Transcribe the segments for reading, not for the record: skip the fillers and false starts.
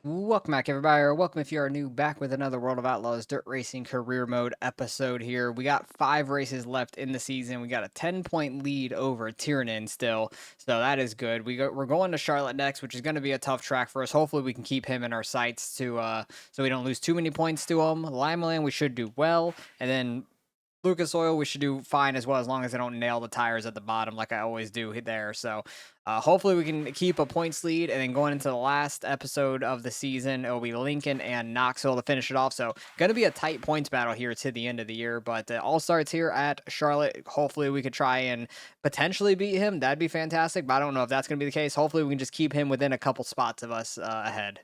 Welcome back, everybody, or welcome if you are new, back with another World of Outlaws Dirt Racing Career Mode episode here. We got 5 races left in the season. We got a 10-point lead over Tiernan still, so that is good. We're going to Charlotte next, which is going to be a tough track for us. Hopefully, we can keep him in our sights so we don't lose too many points to him. Limeland, we should do well, and then Lucas Oil, we should do fine as well, as long as I don't nail the tires at the bottom like I always do there. So hopefully we can keep a points lead, and then going into the last episode of the season, it'll be Lincoln and Knoxville to finish it off. So going to be a tight points battle here to the end of the year, but all starts here at Charlotte. Hopefully we could try and potentially beat him. That'd be fantastic, but I don't know if that's going to be the case. Hopefully we can just keep him within a couple spots of us ahead.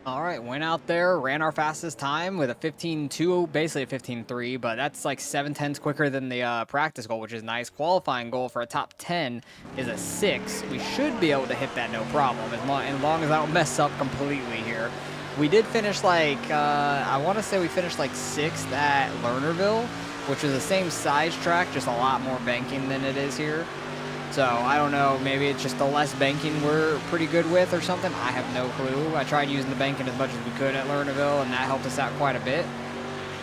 All right, went out there, ran our fastest time with a 15.2, basically a 15.3, but that's like 7/10 quicker than the practice goal, which is nice. Qualifying goal for a top 10 is a 6. We should be able to hit that no problem, as long as I don't mess up completely here. We did finish I want to say we finished like 6th at Lernerville, which is the same size track, just a lot more banking than it is here. So I don't know, maybe it's just the less banking we're pretty good with or something. I have no clue. I tried using the banking as much as we could at Lernerville, and that helped us out quite a bit.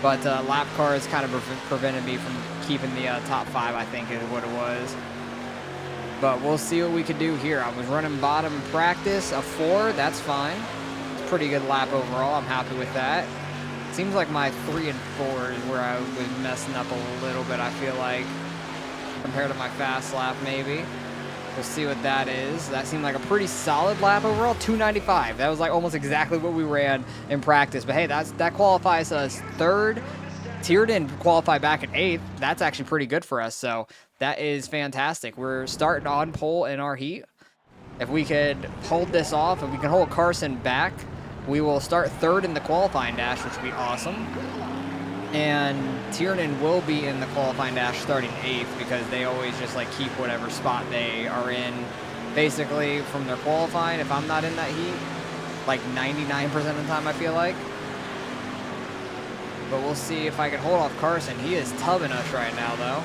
But lap cars kind of prevented me from keeping the top 5, I think is what it was. But we'll see what we can do here. I was running bottom practice, a 4, that's fine. It's a pretty good lap overall, I'm happy with that. Seems like my 3 and 4 is where I was messing up a little bit, I feel like, compared to my fast lap, maybe. We'll see what that is. That seemed like a pretty solid lap overall. 295. That was like almost exactly what we ran in practice. But hey, that qualifies us 3rd. Tiernan qualified back in 8th. That's actually pretty good for us. So that is fantastic. We're starting on pole in our heat. If we could hold this off, if we can hold Carson back, we will start 3rd in the qualifying dash, which would be awesome. And Tiernan will be in the qualifying dash starting 8th, because they always just like keep whatever spot they are in basically from their qualifying. If I'm not in that heat, like 99% of the time, I feel like. But we'll see if I can hold off Carson. He is tubbing us right now, though.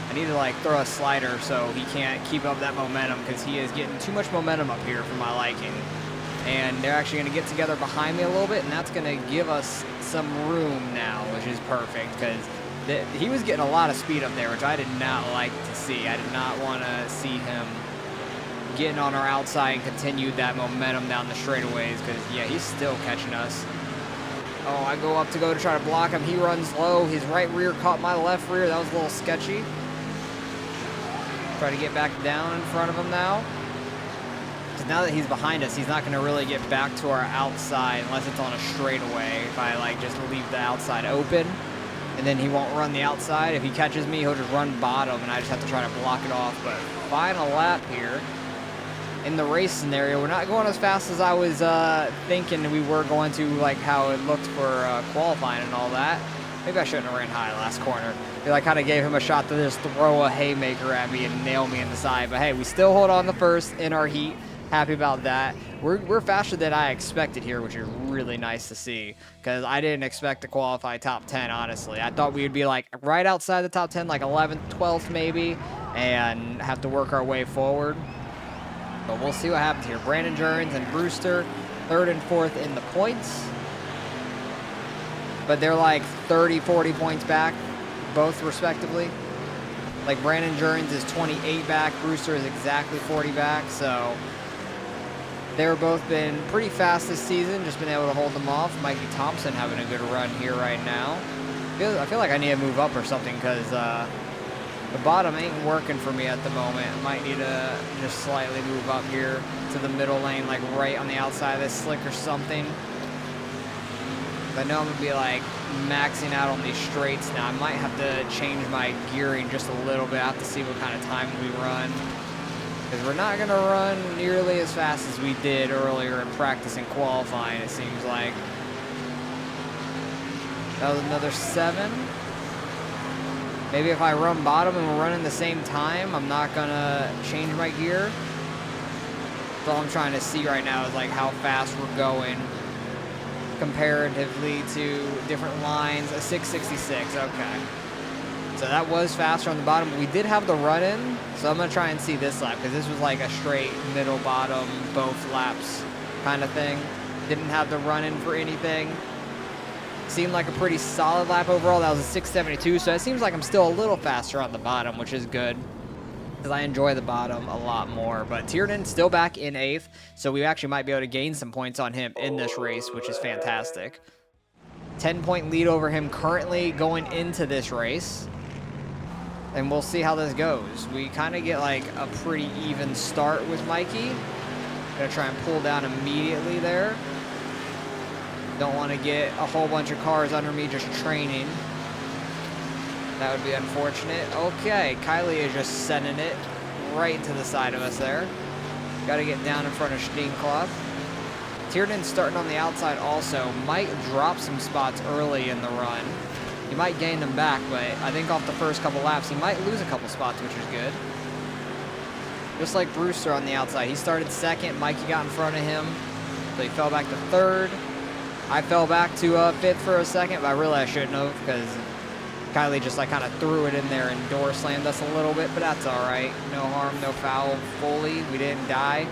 I need to like throw a slider so he can't keep up that momentum, because he is getting too much momentum up here for my liking. And they're actually going to get together behind me a little bit, and that's going to give us some room now, which is perfect, because he was getting a lot of speed up there, which I did not like to see. I did not want to see him getting on our outside and continue that momentum down the straightaways, because, yeah, he's still catching us. Oh, I go up to try to block him. He runs low. His right rear caught my left rear. That was a little sketchy. Try to get back down in front of him now. Because now that he's behind us, he's not going to really get back to our outside unless it's on a straightaway. If I like just leave the outside open, and then he won't run the outside. If he catches me, he'll just run bottom, and I just have to try to block it off. But final lap here. In the race scenario, we're not going as fast as I was thinking we were going to, like how it looked for qualifying and all that. Maybe I shouldn't have ran high last corner. I kind of gave him a shot to just throw a haymaker at me and nail me in the side. But hey, we still hold on the first in our heat. Happy about that. We're faster than I expected here, which is really nice to see, because I didn't expect to qualify top 10, honestly. I thought we would be like right outside the top 10, like 11th, 12th maybe, and have to work our way forward. But we'll see what happens here. Brandon Jurgens and Brewster, 3rd and 4th in the points. But they're like 30, 40 points back, both respectively. Like Brandon Jurgens is 28 back, Brewster is exactly 40 back, so they've both been pretty fast this season, just been able to hold them off. Mikey Thompson having a good run here right now. I feel like I need to move up or something, because the bottom ain't working for me at the moment. I might need to just slightly move up here to the middle lane, like right on the outside of this slick or something. I know I'm going to be like maxing out on these straights now. I might have to change my gearing just a little bit. I have to see what kind of time we run, because we're not going to run nearly as fast as we did earlier in practice and qualifying, it seems like. That was another 7. Maybe if I run bottom and we're running the same time, I'm not going to change my gear. So all I'm trying to see right now is like how fast we're going comparatively to different lines. A 666, okay. So that was faster on the bottom, but we did have the run-in, so I'm going to try and see this lap, because this was like a straight middle-bottom, both laps kind of thing. Didn't have the run in for anything. Seemed like a pretty solid lap overall. That was a 672, so it seems like I'm still a little faster on the bottom, which is good, because I enjoy the bottom a lot more. But Tiernan's still back in 8th, so we actually might be able to gain some points on him in this race, which is fantastic. 10-point lead over him currently going into this race, and we'll see how this goes. We kind of get like a pretty even start with Mikey. Gonna try and pull down immediately there. Don't want to get a whole bunch of cars under me just training. That would be unfortunate. Okay, Kylie is just sending it right into the side of us there. Got to get down in front of Steenkloth. Tiernan's starting on the outside also. Might drop some spots early in the run. He might gain them back, but I think off the first couple laps, he might lose a couple spots, which is good. Just like Brewster on the outside. He started 2nd. Mikey got in front of him, so he fell back to 3rd. I fell back to 5th for a second, but I realized I shouldn't have, because Kylie just like kind of threw it in there and door slammed us a little bit, but that's all right. No harm, no foul. Fully, we didn't die.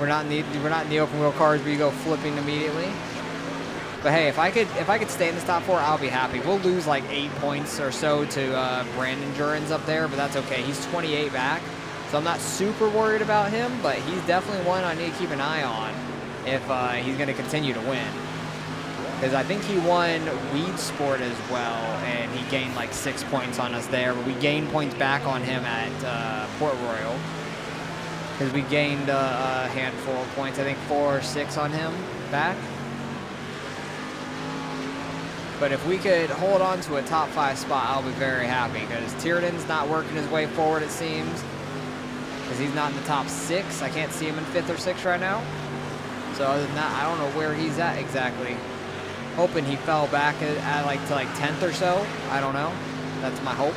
We're not in the open wheel cars where you go flipping immediately. But hey, if I could stay in this top 4, I'll be happy. We'll lose like 8 points or so to Brandon Jurens up there, but that's okay. He's 28 back, so I'm not super worried about him, but he's definitely one I need to keep an eye on if he's going to continue to win. Because I think he won Weed Sport as well, and he gained like 6 points on us there. But we gained points back on him at Port Royal, because we gained a handful of points. I think 4 or 6 on him back. But if we could hold on to a top 5 spot, I'll be very happy, because Tiernan's not working his way forward, it seems, because he's not in the top 6. I can't see him in 5th or 6th right now. So other than that, I don't know where he's at exactly. Hoping he fell back at like to like 10th or so. I don't know. That's my hope.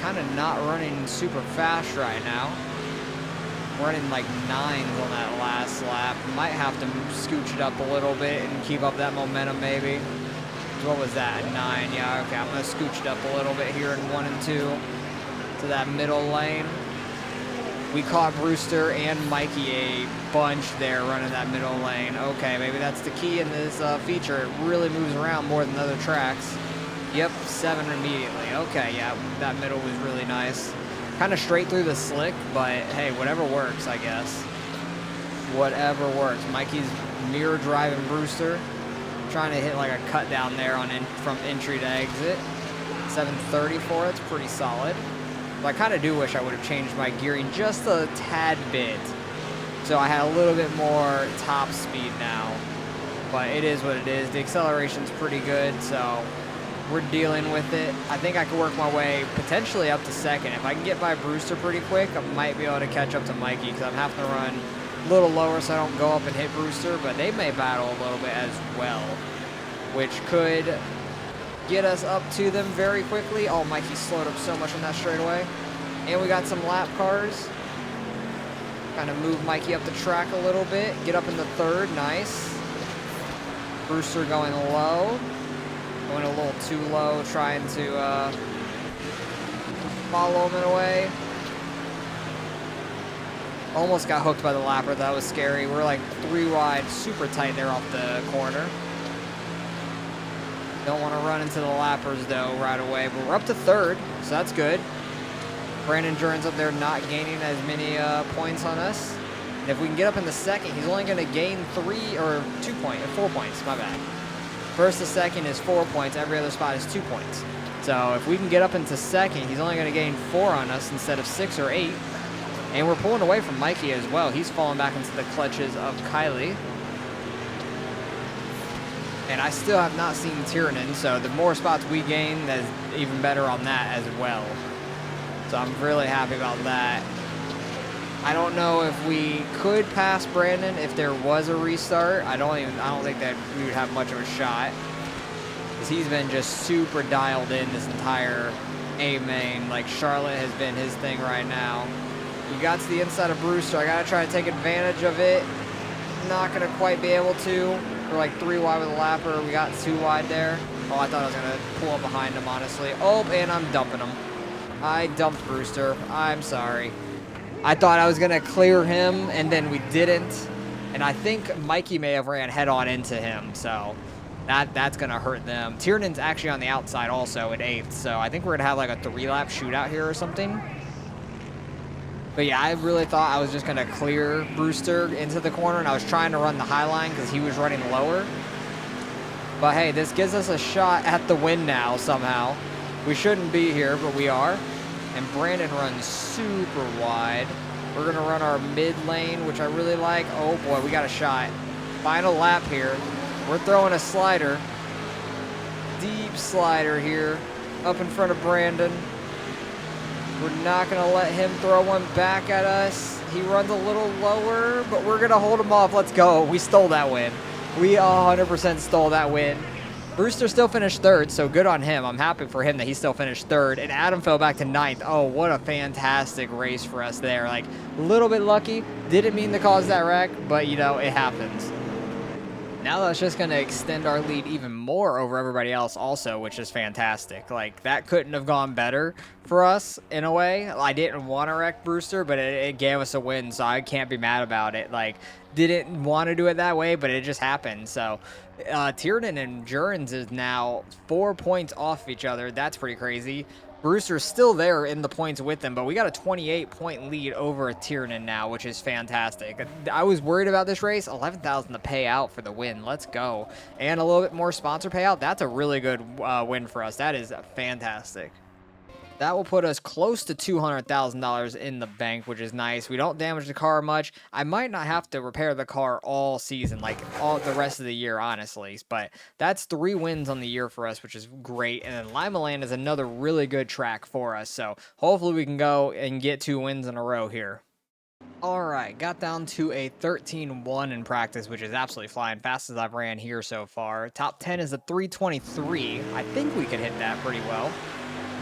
Kind of not running super fast right now. Running like 9s on that last lap. Might have to scooch it up a little bit and keep up that momentum maybe. What was that? 9. Yeah, okay. I'm going to scooch it up a little bit here in 1 and 2 to that middle lane. We caught Brewster and Mikey a bunch there running that middle lane. Okay, maybe that's the key in this feature. It really moves around more than other tracks. Yep, 7 immediately. Okay, yeah, that middle was really nice. Kind of straight through the slick, but hey, whatever works, I guess. Whatever works. Mikey's mirror driving Brewster. Trying to hit like a cut down there from entry to exit. 734, it's pretty solid. I kind of do wish I would have changed my gearing just a tad bit, so I had a little bit more top speed now, but it is what it is. The acceleration's pretty good, so we're dealing with it. I think I could work my way potentially up to 2nd. If I can get by Brewster pretty quick, I might be able to catch up to Mikey, because I'm having to run a little lower so I don't go up and hit Brewster, but they may battle a little bit as well, which could get us up to them very quickly. Oh, Mikey slowed up so much on that straightaway. And we got some lap cars. Kind of move Mikey up the track a little bit. Get up in the 3rd. Nice. Brewster going low. Going a little too low, trying to follow him in a way. Almost got hooked by the lapper. That was scary. We're like 3 wide, super tight there off the corner. Don't want to run into the lappers, though, right away. But we're up to 3rd, so that's good. Brandon Jurens up there not gaining as many points on us. And if we can get up in the 2nd, he's only going to gain 4 points, my bad. 1st to 2nd is 4 points. Every other spot is 2 points. So if we can get up into 2nd, he's only going to gain 4 on us instead of 6 or 8. And we're pulling away from Mikey as well. He's falling back into the clutches of Kylie. And I still have not seen Tiernan, so the more spots we gain, that's even better on that as well. So I'm really happy about that. I don't know if we could pass Brandon if there was a restart. I don't think that we would have much of a shot, because he's been just super dialed in this entire A main. Like Charlotte has been his thing right now. We got to the inside of Brewster. I gotta try to take advantage of it. Not gonna quite be able to. We're like 3 wide with a lapper. We got 2 wide there. Oh, I thought I was gonna pull up behind him, honestly. Oh, and I'm dumping him. I dumped Brewster. I'm sorry. I thought I was gonna clear him, and then we didn't. And I think Mikey may have ran head on into him, so that's going to hurt them. Tiernan's actually on the outside also at 8th, so I think we're going to have like a 3-lap shootout here or something. But yeah, I really thought I was just going to clear Brewster into the corner, and I was trying to run the high line because he was running lower. But hey, this gives us a shot at the win now somehow. We shouldn't be here, but we are. And Brandon runs super wide. We're going to run our mid lane, which I really like. Oh boy, we got a shot. Final lap here. We're throwing a slider. Deep slider here up in front of Brandon. We're not going to let him throw one back at us. He runs a little lower, but we're going to hold him off. Let's go. We stole that win. We 100% stole that win. Brewster still finished 3rd, so good on him. I'm happy for him that he still finished 3rd. And Adam fell back to 9th. Oh, what a fantastic race for us there. Like, a little bit lucky. Didn't mean to cause that wreck, but, you know, it happens. Now that's just going to extend our lead even more over everybody else also, which is fantastic. Like, that couldn't have gone better for us in a way. I didn't want to wreck Brewster, but it gave us a win, so I can't be mad about it. Like, didn't want to do it that way, but it just happened. So, Tiernan and Jurens is now 4 points off each other. That's pretty crazy. Brewster's still there in the points with them, but we got a 28-point lead over Tiernan now, which is fantastic. I was worried about this race. 11,000 to pay out for the win. Let's go. And a little bit more sponsor payout. That's a really good win for us. That is fantastic. That will put us close to $200,000 in the bank, which is nice. We don't damage the car much. I might not have to repair the car all season, like all the rest of the year, honestly. But that's 3 wins on the year for us, which is great. And then Lima Land is another really good track for us. So hopefully we can go and get 2 wins in a row here. All right, got down to a 13-1 in practice, which is absolutely flying. Fastest I've ran here so far. Top 10 is a 323. I think we could hit that pretty well.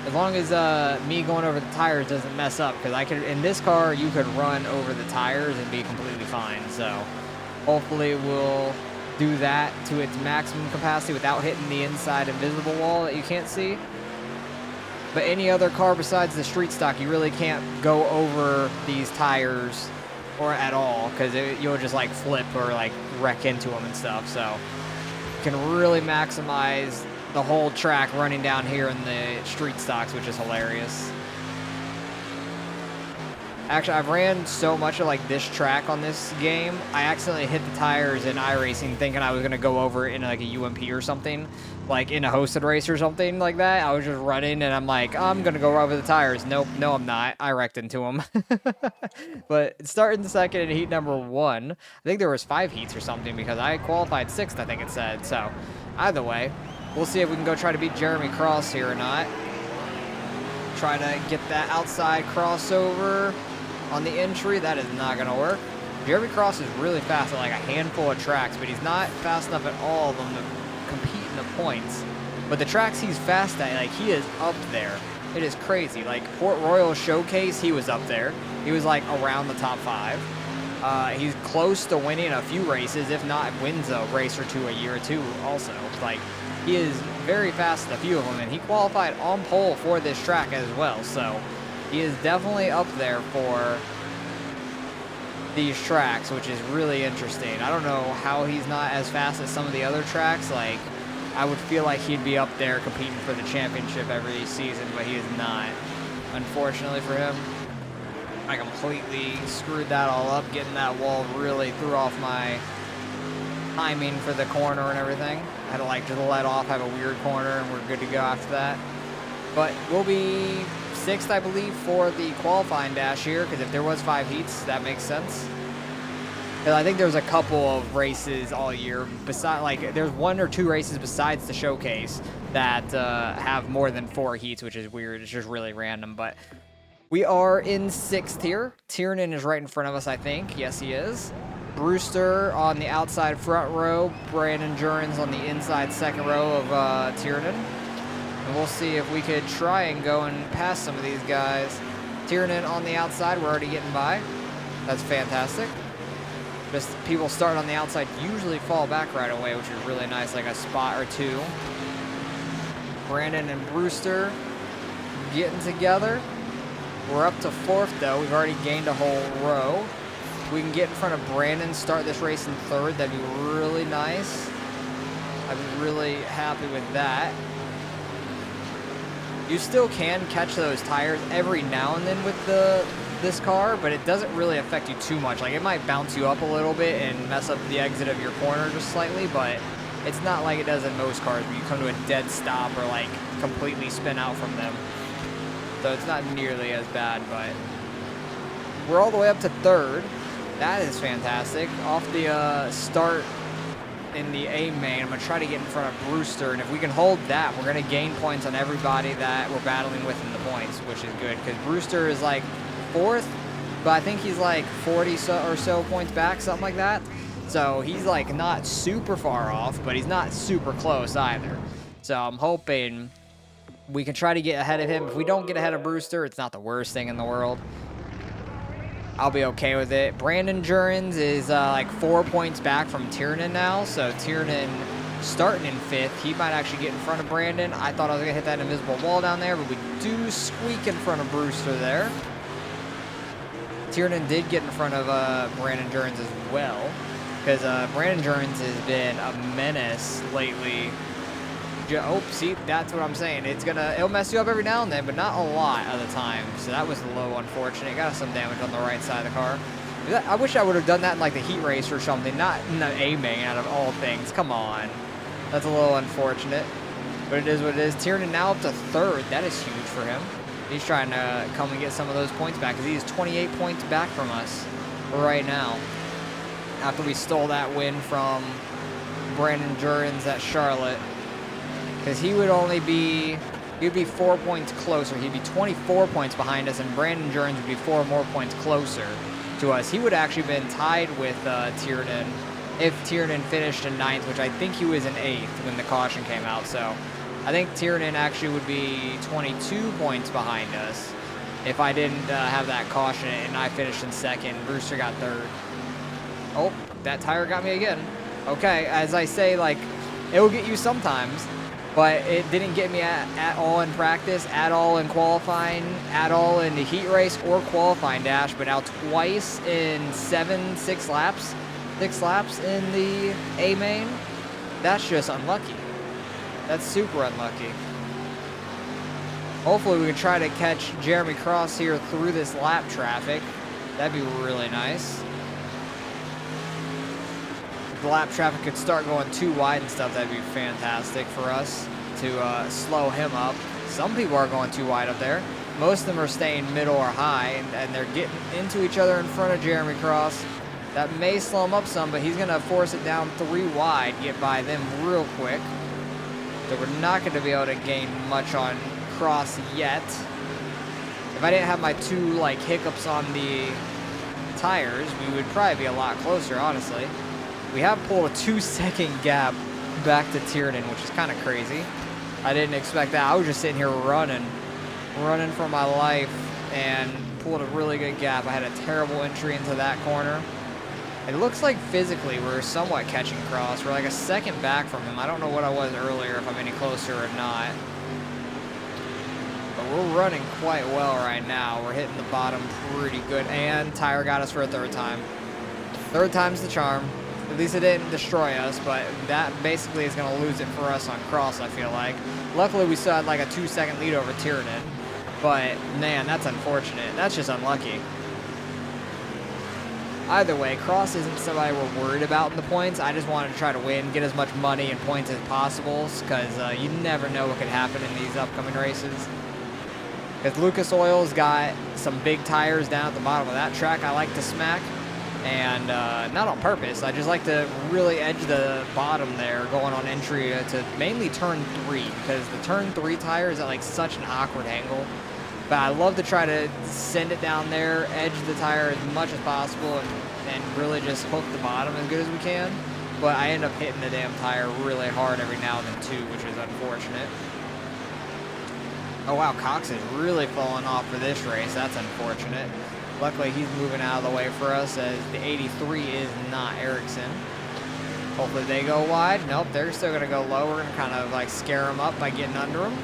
As long as me going over the tires doesn't mess up, because I could, in this car, you could run over the tires and be completely fine. So hopefully we'll do that to its maximum capacity without hitting the inside invisible wall that you can't see. But any other car besides the street stock, you really can't go over these tires or at all, because you'll just like flip or like wreck into them and stuff. So you can really maximize the whole track running down here in the street stocks, which is hilarious. Actually, I've ran so much of like this track on this game, I accidentally hit the tires in iRacing thinking I was gonna go over in like a UMP or something, like in a hosted race or something like that. I was just running and I'm like, I'm gonna go over the tires. Nope, no I'm not. I wrecked into them. But starting second in heat number 1, I think there was 5 heats or something because I qualified 6th, I think it said. So either way, we'll see if we can go try to beat Jeremy Cross here or not. Try to get that outside crossover on the entry. That is not going to work. Jeremy Cross is really fast at like a handful of tracks, but he's not fast enough at all of them to compete in the points. But the tracks he's fast at, like, he is up there. It is crazy. Like Port Royal Showcase, he was up there. He was like around the top 5. He's close to winning a few races, if not wins a race or two a year or two also. Like, he is very fast at a few of them, and he qualified on pole for this track as well. So he is definitely up there for these tracks, which is really interesting. I don't know how he's not as fast as some of the other tracks. Like, I would feel like he'd be up there competing for the championship every season, but he is not, unfortunately for him. I completely screwed that all up. Getting that wall really threw off my timing for the corner and everything. I had to like just let off, have a weird corner, and we're good to go after that. But we'll be 6th, I believe, for the qualifying dash here, because if there was 5 heats, that makes sense. And I think there's a couple of races all year, besides, like, there's 1 or 2 races besides the showcase that have more than 4 heats, which is weird. It's just really random, but we are in 6th here. Tiernan is right in front of us, I think. Yes, he is. Brewster on the outside front row. Brandon Jurens on the inside second row of Tiernan. And we'll see if we could try and go and pass some of these guys. Tiernan on the outside. We're already getting by. That's fantastic. Just people starting on the outside usually fall back right away, which is really nice, like a spot or 2. Brandon and Brewster getting together. We're up to 4th, though. We've already gained a whole row. If we can get in front of Brandon, start this race in third, that'd be really nice. I'd be really happy with that. You still can catch those tires every now and then with this car, but it doesn't really affect you too much. Like, it might bounce you up a little bit and mess up the exit of your corner just slightly, but it's not like it does in most cars where you come to a dead stop or like completely spin out from them. So it's not nearly as bad, but we're all the way up to third. That is fantastic. Off the start in the A main, I'm going to try to get in front of Brewster, and if we can hold that, we're going to gain points on everybody that we're battling with in the points, which is good, because Brewster is like 4th, but I think he's like 40 or so points back, something like that. So he's like not super far off, but he's not super close either. So I'm hoping we can try to get ahead of him. If we don't get ahead of Brewster, it's not the worst thing in the world. I'll be okay with it. Brandon Jurens is like 4 points back from Tiernan now. So Tiernan starting in 5th. He might actually get in front of Brandon. I thought I was going to hit that invisible wall down there, but we do squeak in front of Brewster there. Tiernan did get in front of Brandon Jurens as well, because Brandon Jurens has been a menace lately. Oh, see, that's what I'm saying. It'll mess you up every now and then, but not a lot of the time. So that was a little unfortunate. Got us some damage on the right side of the car. I wish I would have done that in like the heat race or something, not in the A-main out of all things. Come on. That's a little unfortunate, but it is what it is. Tiernan now up to 3rd. That is huge for him. He's trying to come and get some of those points back, because he is 28 points back from us right now, after we stole that win from Brandon Jurens at Charlotte. Because he would he'd be 4 points closer. He'd be 24 points behind us, and Brandon Jurens would be 4 more points closer to us. He would have actually been tied with Tiernan if Tiernan finished in 9th, which I think he was in 8th when the caution came out. So I think Tiernan actually would be 22 points behind us if I didn't have that caution and I finished in 2nd. Brewster got 3rd. Oh, that tire got me again. Okay, as I say, like, it will get you sometimes, but it didn't get me at all in practice, at all in qualifying, at all in the heat race or qualifying dash, but now twice in 6 laps in the A main. That's just unlucky. That's super unlucky. Hopefully we can try to catch Jeremy Cross here through this lap traffic. That'd be really nice. The lap traffic could start going too wide and stuff, that'd be fantastic for us to slow him up. Some people are going too wide up there. Most of them are staying middle or high, and they're getting into each other in front of Jeremy Cross. That may slow him up some, but he's going to force it down 3 wide, get by them real quick. So we're not going to be able to gain much on Cross yet. If I didn't have my 2 like hiccups on the tires, we would probably be a lot closer, honestly. We have pulled a 2-second gap back to Tiernan, which is kind of crazy. I didn't expect that. I was just sitting here running for my life, and pulled a really good gap. I had a terrible entry into that corner. It looks like physically we're somewhat catching Cross. We're like a 2nd back from him. I don't know what I was earlier, if I'm any closer or not. But we're running quite well right now. We're hitting the bottom pretty good, and tire got us for a 3rd time. 3rd time's the charm. At least it didn't destroy us, but that basically is going to lose it for us on Cross, I feel like. Luckily, we still had like a 2-second lead over Tiernan, but man, that's unfortunate. That's just unlucky. Either way, Cross isn't somebody we're worried about in the points. I just wanted to try to win, get as much money and points as possible, because you never know what could happen in these upcoming races. Because Lucas Oil's got some big tires down at the bottom of that track I like to smack. And not on purpose. I just like to really edge the bottom there going on entry to mainly turn 3, because the turn 3 tire is at like such an awkward angle. But I love to try to send it down there, edge the tire as much as possible, and really just hook the bottom as good as we can. But I end up hitting the damn tire really hard every now and then too, which is unfortunate. Oh wow, Cox is really falling off for this race. That's unfortunate. Luckily, he's moving out of the way for us, as the 83 is not Ericsson. Hopefully they go wide. Nope, they're still going to go low. We're going to kind of like scare them up by getting under them.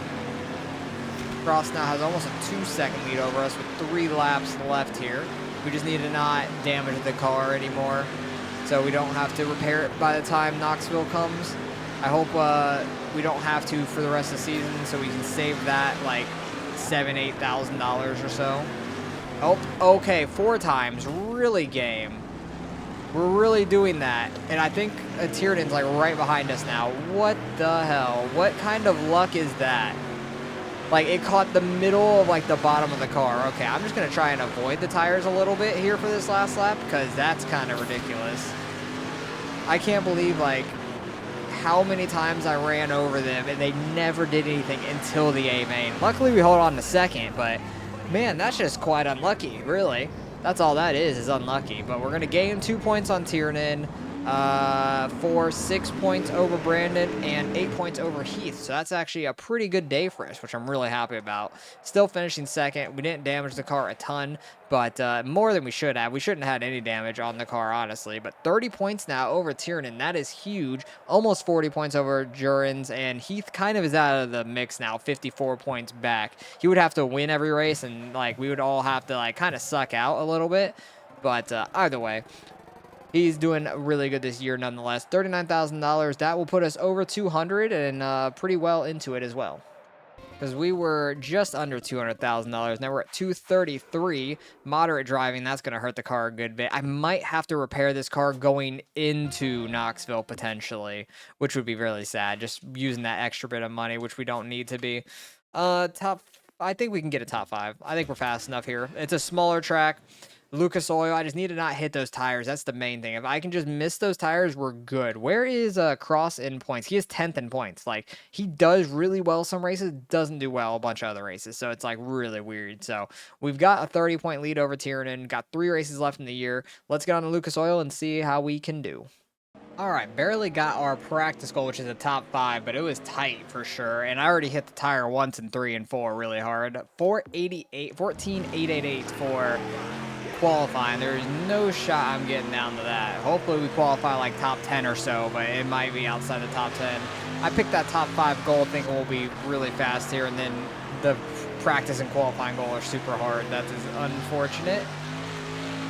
Cross now has almost a 2-second lead over us with 3 laps left here. We just need to not damage the car anymore, so we don't have to repair it by the time Knoxville comes. I hope we don't have to for the rest of the season, so we can save that like $7,000–8,000 or so. Oh, okay, 4 times, really game. We're really doing that, and I think Tiernan's like right behind us now. What the hell? What kind of luck is that? Like, it caught the middle of, like, the bottom of the car. Okay, I'm just going to try and avoid the tires a little bit here for this last lap, because that's kind of ridiculous. I can't believe, like, how many times I ran over them, and they never did anything until the A main. Luckily, we hold on to second, but, man, that's just quite unlucky, really. That's all that is unlucky. But we're going to gain 2 points on Tiernan. For 6 points over Brandon and 8 points over Heath. So that's actually a pretty good day for us, which I'm really happy about. Still finishing second. We didn't damage the car a ton, but more than we should have. We shouldn't have had any damage on the car, honestly. But 30 points now over Tiernan. That is huge. Almost 40 points over Jurens, and Heath kind of is out of the mix now, 54 points back. He would have to win every race, and like we would all have to like kind of suck out a little bit. But either way, he's doing really good this year nonetheless. $39,000. That will put us over 200 and pretty well into it as well. Because we were just under $200,000. Now we're at 233. Moderate driving, that's going to hurt the car a good bit. I might have to repair this car going into Knoxville potentially, which would be really sad. Just using that extra bit of money, which we don't need to be. I think we can get a top 5. I think we're fast enough here. It's a smaller track. Lucas Oil, I just need to not hit those tires. That's the main thing. If I can just miss those tires, we're good. Where is Cross in points? He is 10th in points. Like, he does really well some races, doesn't do well a bunch of other races. So it's like really weird. So we've got a 30-point lead over Tiernan. Got 3 races left in the year. Let's get on to Lucas Oil and see how we can do. All right, barely got our practice goal, which is a top 5, but it was tight for sure. And I already hit the tire once in 3 and 4 really hard. 14,888 for qualifying. There's no shot I'm getting down to that. Hopefully we qualify like top 10 or so, but it might be outside the top 10. I picked that top 5 goal thinking we'll be really fast here, and then the practice and qualifying goal are super hard. That is unfortunate,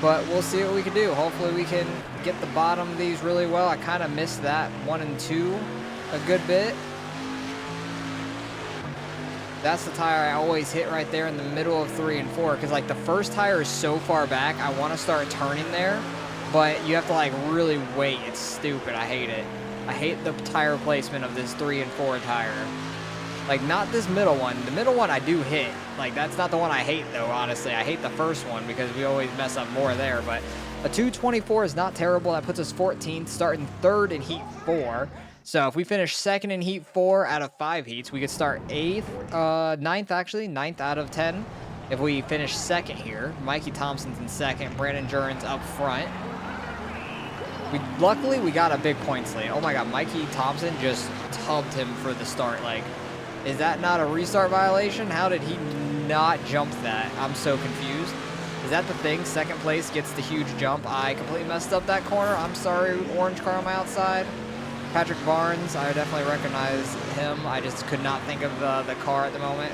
but we'll see what we can do. Hopefully we can get the bottom of these really well. I kind of missed that 1 and 2 a good bit. That's the tire I always hit right there in the middle of 3 and 4, because like the first tire is so far back, I want to start turning there, but you have to like really wait. It's stupid. I hate it. I hate the tire placement of this 3 and 4 tire. Like, not this middle one. The middle one I do hit. Like, that's not the one I hate, though, honestly. I hate the first one because we always mess up more there, but a 224 is not terrible. That puts us 14th, starting 3rd in Heat 4. So if we finish 2nd in Heat 4 out of 5 heats, we could start 9th actually, 9th out of 10. If we finish 2nd here, Mikey Thompson's in 2nd, Brandon Jurens up front. Luckily, we got a big points lead. Oh my God, Mikey Thompson just tubbed him for the start. Like, is that not a restart violation? How did he not jump that? I'm so confused. Is that the thing? 2nd place gets the huge jump. I completely messed up that corner. I'm sorry, orange car on my outside. Patrick Barnes, I definitely recognize him. I just could not think of the car at the moment.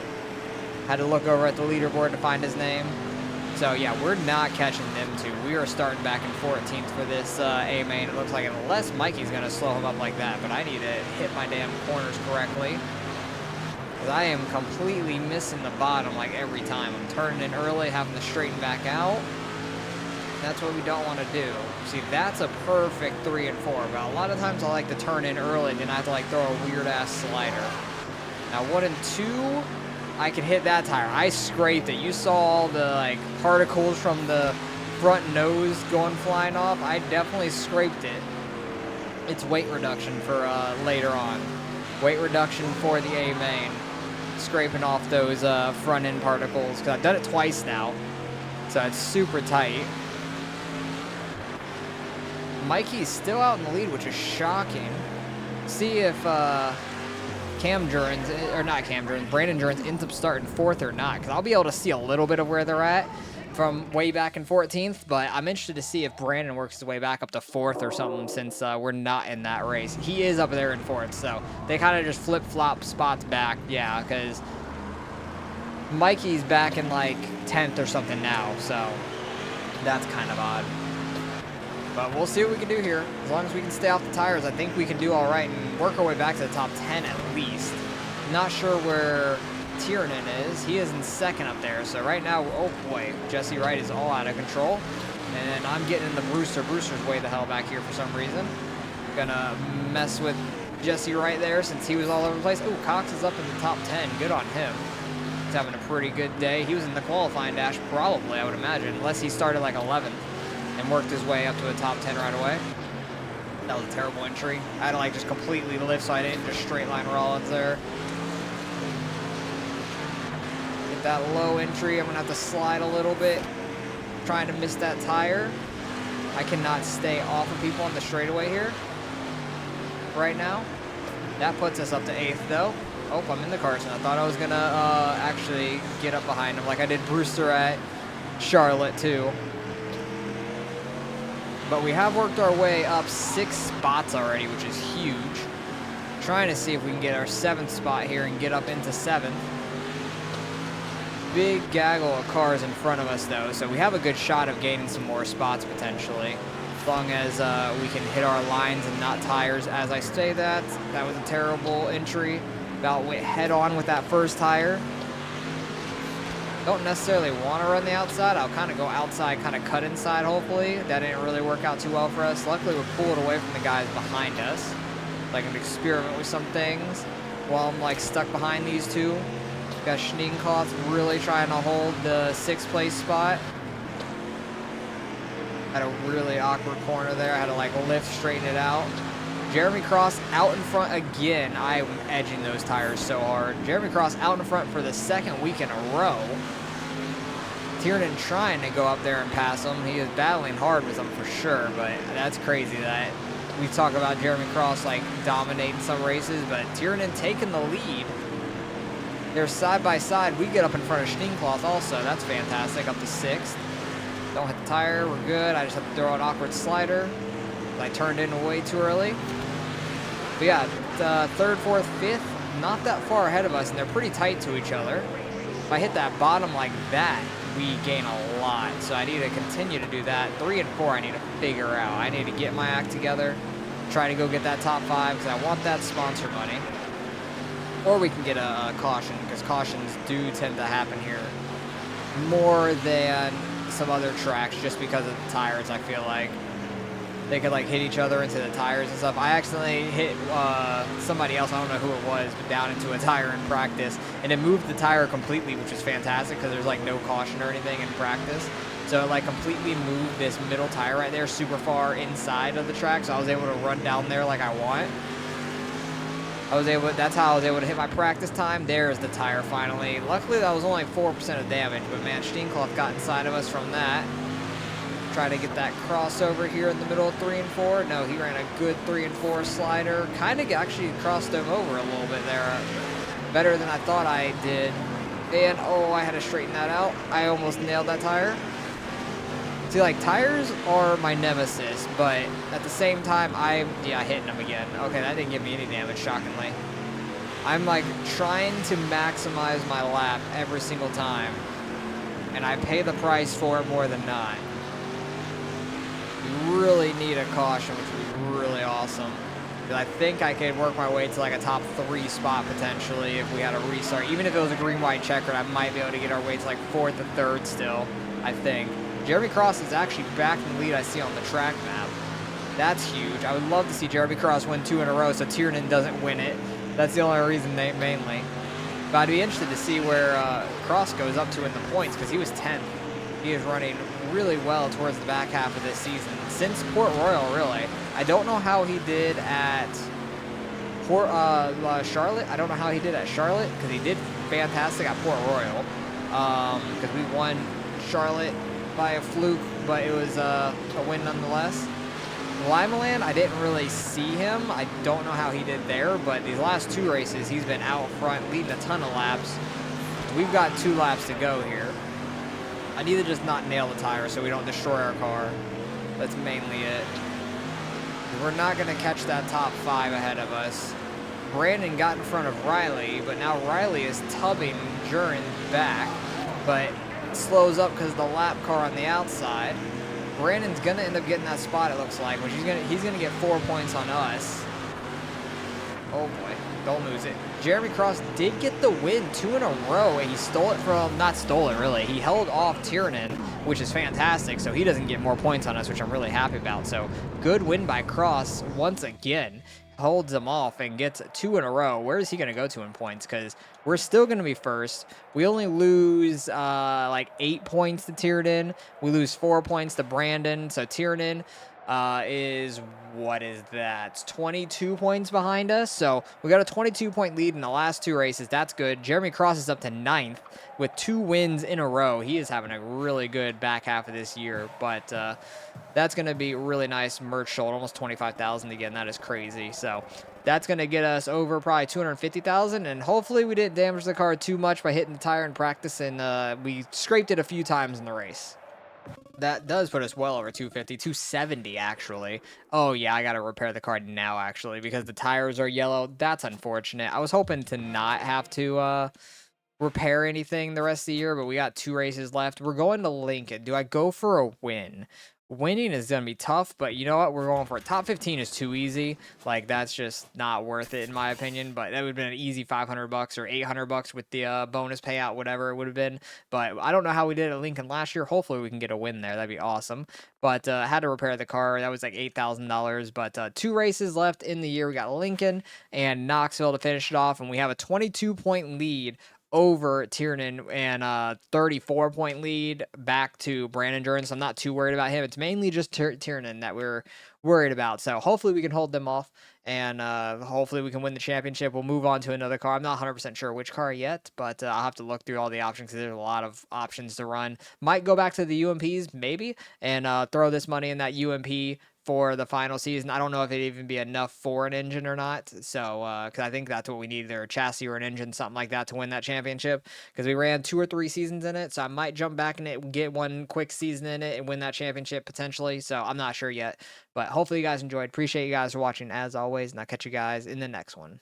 Had to look over at the leaderboard to find his name. So yeah, we're not catching them two. We are starting back in 14th for this A main. It looks like, unless Mikey's gonna slow him up like that, but I need to hit my damn corners correctly, because I am completely missing the bottom like every time. I'm turning in early, having to straighten back out. That's what we don't want to do. See, that's a perfect 3 and 4, but a lot of times I like to turn in early and then I have to like throw a weird ass slider. Now 1 and 2, I can hit that tire. I scraped it. You saw all the like particles from the front nose going flying off. I definitely scraped it. It's weight reduction for later on. Weight reduction for the A main. Scraping off those front end particles, because I've done it twice now. So it's super tight. Mikey's still out in the lead, which is shocking. See if Brandon Jurens ends up starting 4th or not, because I'll be able to see a little bit of where they're at from way back in 14th, but I'm interested to see if Brandon works his way back up to 4th or something, since we're not in that race. He is up there in 4th, so they kind of just flip-flop spots back, yeah, because Mikey's back in like 10th or something now, so That's kind of odd. But we'll see what we can do here. As long as we can stay off the tires, I think we can do all right and work our way back to the top 10 at least. Not sure where Tiernan is. He is in second up there. So right now, oh boy, Jesse Wright is all out of control. And I'm getting in the Brewster. Brewster's way the hell back here for some reason. Gonna mess with Jesse Wright there since he was all over the place. Oh, Cox is up in the top 10. Good on him. He's having a pretty good day. He was in the qualifying dash probably, I would imagine, unless he started like 11th. And worked his way up to a top 10 right away. That was a terrible entry. I had to like just completely lift so I didn't just straight line Rollins there. Get that low entry. I'm gonna have to slide a little bit. Trying to miss that tire. I cannot stay off of people on the straightaway here right now. That puts us up to 8th though. Oh, I'm in the Carson. I thought I was gonna actually get up behind him like I did Brewster at Charlotte too. But we have worked our way up 6 spots already, which is huge. Trying to see if we can get our 7th spot here and get up into 7th. Big gaggle of cars in front of us, though, so we have a good shot of gaining some more spots potentially. As long as we can hit our lines and not tires. As I say that, that was a terrible entry. About went head on with that first tire. Don't necessarily want to run the outside. I'll kind of go outside, kind of cut inside, hopefully. That didn't really work out too well for us. Luckily, we're pulled away from the guys behind us. So I can experiment with some things while I'm like stuck behind these two. Got Schneenkopf really trying to hold the 6th place spot. Had a really awkward corner there. I had to like lift, straighten it out. Jeremy Cross out in front again. I'm edging those tires so hard. Jeremy Cross out in front for the 2nd week in a row. Tiernan trying to go up there and pass him. He is battling hard with him for sure, but that's crazy that we talk about Jeremy Cross like dominating some races, but Tiernan taking the lead. They're side by side. We get up in front of Schneenkopf also. That's fantastic. Up to 6th. Don't hit the tire. We're good. I just have to throw an awkward slider. I turned in way too early. But yeah, 3rd, 4th, 5th, not that far ahead of us, and they're pretty tight to each other. If I hit that bottom like that, we gain a lot. So I need to continue to do that. 3 and 4 I need to figure out. I need to get my act together, try to go get that top 5, because I want that sponsor money. Or we can get a caution, because cautions do tend to happen here more than some other tracks, just because of the tires, I feel like. They could like hit each other into the tires and stuff. I accidentally hit somebody else, I don't know who it was, but down into a tire in practice, and it moved the tire completely, which is fantastic because there's like no caution or anything in practice. So it like completely moved this middle tire right there super far inside of the track, so I was able to run down there like I want. That's how I was able to hit my practice time. There's the tire finally. Luckily that was only 4% of damage, but man, Schneenkopf got inside of us from that. Try to get that crossover here in the middle of 3 and 4. No, he ran a good 3 and 4 slider. Kind of actually crossed him over a little bit there. Better than I thought I did. And, oh, I had to straighten that out. I almost nailed that tire. See, like, tires are my nemesis, but at the same time, yeah, hitting them again. Okay, that didn't give me any damage, shockingly. I'm, like, trying to maximize my lap every single time, and I pay the price for it more than not. We really need a caution, which would be really awesome. Because I think I could work my way to, like, a top 3 spot, potentially, if we had a restart. Even if it was a green-white checkered, I might be able to get our way to, like, 4th and 3rd still, I think. Jeremy Cross is actually back in the lead I see on the track map. That's huge. I would love to see Jeremy Cross win 2 in a row so Tiernan doesn't win it. That's the only reason, mainly. But I'd be interested to see where Cross goes up to in the points, because he was 10th. He is running really well towards the back half of this season. Since Port Royal, really. I don't know how he did at Charlotte. I don't know how he did at Charlotte, because he did fantastic at Port Royal. Because we won Charlotte by a fluke, but it was a win nonetheless. Limaland, I didn't really see him. I don't know how he did there, but these last 2 races, he's been out front, leading a ton of laps. We've got 2 laps to go here. I need to just not nail the tire so we don't destroy our car. That's mainly it. We're not going to catch that top 5 ahead of us. Brandon got in front of Riley, but now Riley is tubbing Jurin back, but slows up because of the lap car on the outside. Brandon's gonna end up getting that spot, it looks like, which he's gonna get 4 points on us. Oh boy, don't lose it. Jeremy Cross did get the win 2 in a row, and he stole it from, not stole it really, he held off Tiernan, which is fantastic, so he doesn't get more points on us, which I'm really happy about. So good win by Cross once again. Holds him off and gets 2 in a row. Where is he going to go to in points? Because we're still going to be first. We only lose like 8 points to Tiernan. We lose 4 points to Brandon. So Tiernan is, what is that? 22 points behind us. So we got a 22-point lead in the last 2 races. That's good. Jeremy Cross is up to 9th with 2 wins in a row. He is having a really good back half of this year, but that's going to be really nice merch sold, almost 25,000 again. That is crazy. So that's going to get us over probably 250,000, and hopefully we didn't damage the car too much by hitting the tire in practice, and we scraped it a few times in the race. That does put us well over 250, 270 actually. Oh yeah, I gotta repair the car now actually because the tires are yellow. That's unfortunate. I was hoping to not have to repair anything the rest of the year, but we got 2 races left. We're going to Lincoln. Do I go for a win? Winning is going to be tough, but you know what? We're going for it. Top 15 is too easy. Like, that's just not worth it in my opinion, but that would have been an easy $500 or $800 with the bonus payout, whatever it would have been. But I don't know how we did at Lincoln last year. Hopefully we can get a win there. That'd be awesome. But I had to repair the car. That was like $8,000, but 2 races left in the year. We got Lincoln and Knoxville to finish it off, and we have a 22-point lead over Tiernan and 34-point lead back to Brandon Durden. So I'm not too worried about him. It's mainly just Tiernan that we're worried about. So hopefully we can hold them off, and hopefully we can win the championship. We'll move on to another car. I'm not 100% sure which car yet, but I'll have to look through all the options because there's a lot of options to run. Might go back to the UMPs maybe and throw this money in that UMP for the final season. I don't know if it'd even be enough for an engine or not. So, because I think that's what we need, either a chassis or an engine, something like that, to win that championship. Because we ran 2 or 3 seasons in it, so I might jump back in it, get one quick season in it, and win that championship potentially. So I'm not sure yet, but hopefully you guys enjoyed. Appreciate you guys for watching as always, and I'll catch you guys in the next one.